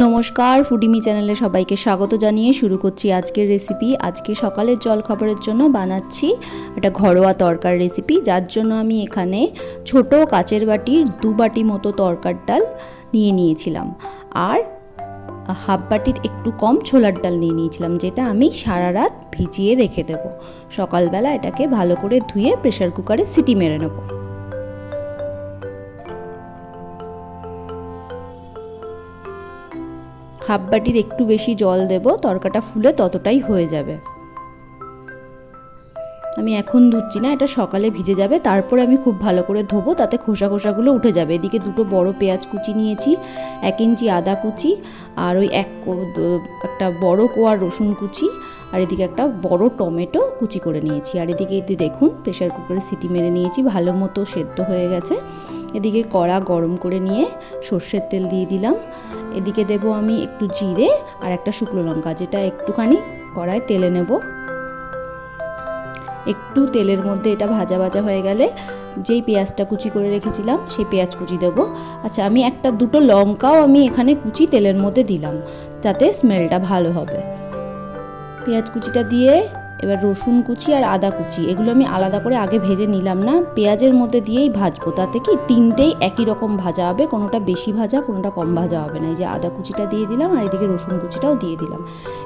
নমস্কার, ফুডিমি চ্যানেলে সবাইকে স্বাগত জানিয়ে শুরু করছি আজকের রেসিপি। আজকে সকালের জলখাবারের জন্য বানাচ্ছি একটা ঘরোয়া তরকার রেসিপি, যার জন্য আমি এখানে ছোট কাচের বাটির 2 বাটি মতো তরকার ডাল নিয়ে নিয়েছিলাম, আর হাফ বাটির একটু কম ছোলার ডাল নিয়ে নিয়েছিলাম, যেটা আমি সারা রাত ভিজিয়ে রেখে দেব। সকালবেলা এটাকে ভালো করে ধুয়ে প্রেসার কুকারে সিটি মেরে নেব। হাফ বাটির একটু বেশি জল দেব, তরকাটা ফুলে ততটাই হয়ে যাবে। আমি এখন ধুচ্ছি না, এটা সকালে ভিজে যাবে, তারপরে আমি খুব ভালো করে ধোবো, তাতে খোসা খোসাগুলো উঠে যাবে। এদিকে 2টো বড় পেঁয়াজ কুচি নিয়েছি, 1 ইঞ্চি আদা কুচি, আর ওই একটা বড় কোয়া রসুন কুচি, আর এদিকে একটা বড় টমেটো কুচি করে নিয়েছি। আর এদিকে দেখুন প্রেসার কুকারে সিটি মেরে নিয়েছি, ভালো মতো সেদ্ধ হয়ে গেছে। এদিকে কড়া গরম করে নিয়ে সর্ষের তেল দিয়ে দিলাম। এদিকে দেব আমি একটু জিরে আর একটা শুকনো লঙ্কা, যেটা একটুখানি কড়ায় তেলে নেব। একটু তেলের মধ্যে এটা ভাজা ভাজা হয়ে গেলে যেই পেঁয়াজটা কুচি করে রেখেছিলাম সেই পেঁয়াজ কুচি দেব। আচ্ছা, আমি 2টো লঙ্কাও আমি এখানে কুচি তেলের মধ্যে দিলাম, যাতে স্মেলটা ভালো হবে। পেঁয়াজ কুচিটা দিয়ে এবার রসুন কুচি আর আদা কুচি এগুলো আমি আলাদা করে আগে ভেজে নিলাম না, পেঁয়াজের মধ্যে দিয়েই ভাজবো, তাতে কি তিনটেই একই রকম ভাজা হবে, কোনোটা বেশি ভাজা কোনোটা কম ভাজা হবে না। এই যে আদা কুচিটা দিয়ে দিলাম, আর এদিকে রসুন কুচিটাও দিয়ে দিলাম।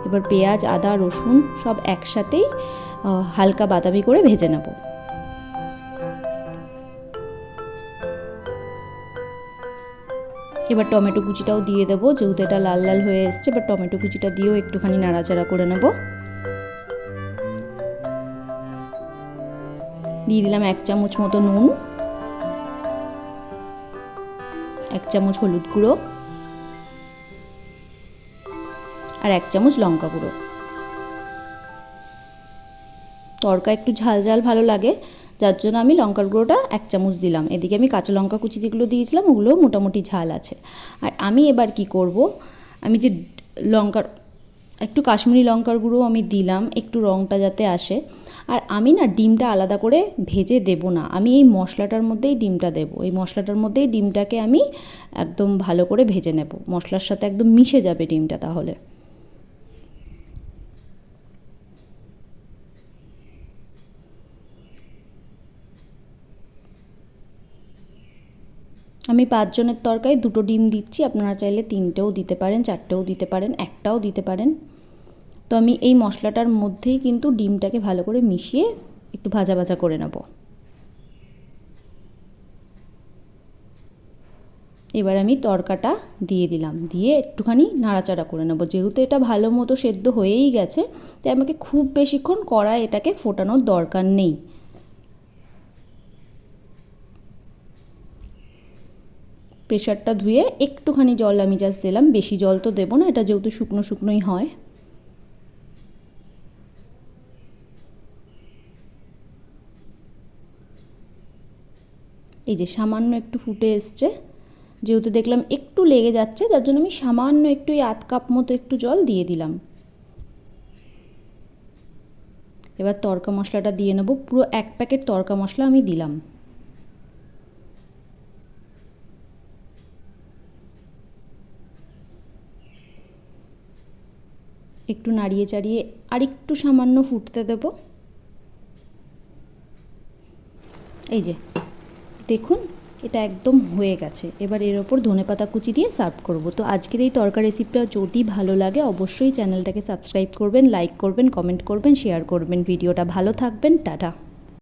এবার পেঁয়াজ আদা রসুন সব একসাথেই হালকা বাদামি করে ভেজে নেব। এবার টমেটো কুচিটাও দিয়ে দেবো, যেহেতু এটা লাল লাল হয়ে এসছে। এবার টমেটো কুচিটা দিয়েও একটুখানি নাড়াচাড়া করে নেব। দিয়ে দিলাম 1 চামচ মতো নুন, 1 চামচ হলুদ গুঁড়ো, আর 1 চামচ লঙ্কা গুঁড়ো। তরকা একটু ঝাল ঝাল ভালো লাগে, যার জন্য আমি লঙ্কার গুঁড়োটা 1 চামচ দিলাম। এদিকে আমি কাঁচা লঙ্কা কুচি যেগুলো দিয়েছিলাম ওগুলো মোটামুটি ঝাল আছে। আর আমি এবার কি করব, আমি যে একটু কাশ্মীরি লঙ্কার গুঁড়ো আমি দিলাম, একটু রঙটা যাতে আসে। আর আমি না ডিমটা আলাদা করে ভেজে দেব না, আমি এই মশলাটার মধ্যেই ডিমটা দেব। এই মশলাটার মধ্যেই ডিমটাকে আমি একদম ভালো করে ভেজে নেব, মশলার সাথে একদম মিশে যাবে ডিমটা। তাহলে আমি 5 জনের তরকারি 2টো ডিম দিচ্ছি, আপনারা চাইলে 3টেও দিতে পারেন, 4টেও দিতে পারেন, 1টাও দিতে পারেন। তো আমি এই মশলাটার মধ্যেই কিন্তু ডিমটাকে ভালো করে মিশিয়ে একটু ভাজা ভাজা করে নেব। এবার আমি তরকাটা দিয়ে দিলাম, দিয়ে একটুখানি নাড়াচাড়া করে নেব। যেহেতু এটা ভালো মতো সেদ্ধ হয়েই গেছে, তাই আমাকে খুব বেশিক্ষণ কড়ায় এটাকে ফোটানোর দরকার নেই। প্রেশারটা ধুয়ে একটুখানি জল আমি জাস্ট দিলাম, বেশি জল তো দেবো না, এটা যেহেতু শুকনো শুকনোই হয়। এই যে সামান্য একটু ফুটে এসছে, যেহেতু দেখলাম একটু লেগে যাচ্ছে, যার জন্য আমি সামান্য একটু আধ কাপ মতো একটু জল দিয়ে দিলাম। এবার তড়কা মশলাটা দিয়ে নেব, পুরো 1 প্যাকেট তড়কা মশলা আমি দিলাম। একটু নাড়িয়ে চাড়িয়ে আর একটু সামান্য ফুটতে দেব। এই যে দেখুন এটা একদম হয়ে গেছে। এবার এর ওপর ধনেপাতা কুচি দিয়ে সার্ভ করব। তো আজকের এই তরকা রেসিপিটা যদি ভালো লাগে অবশ্যই চ্যানেলটাকে সাবস্ক্রাইব করবেন, লাইক করবেন, কমেন্ট করবেন, শেয়ার করবেন। ভিডিওটা ভালো থাকবেন, টাটা।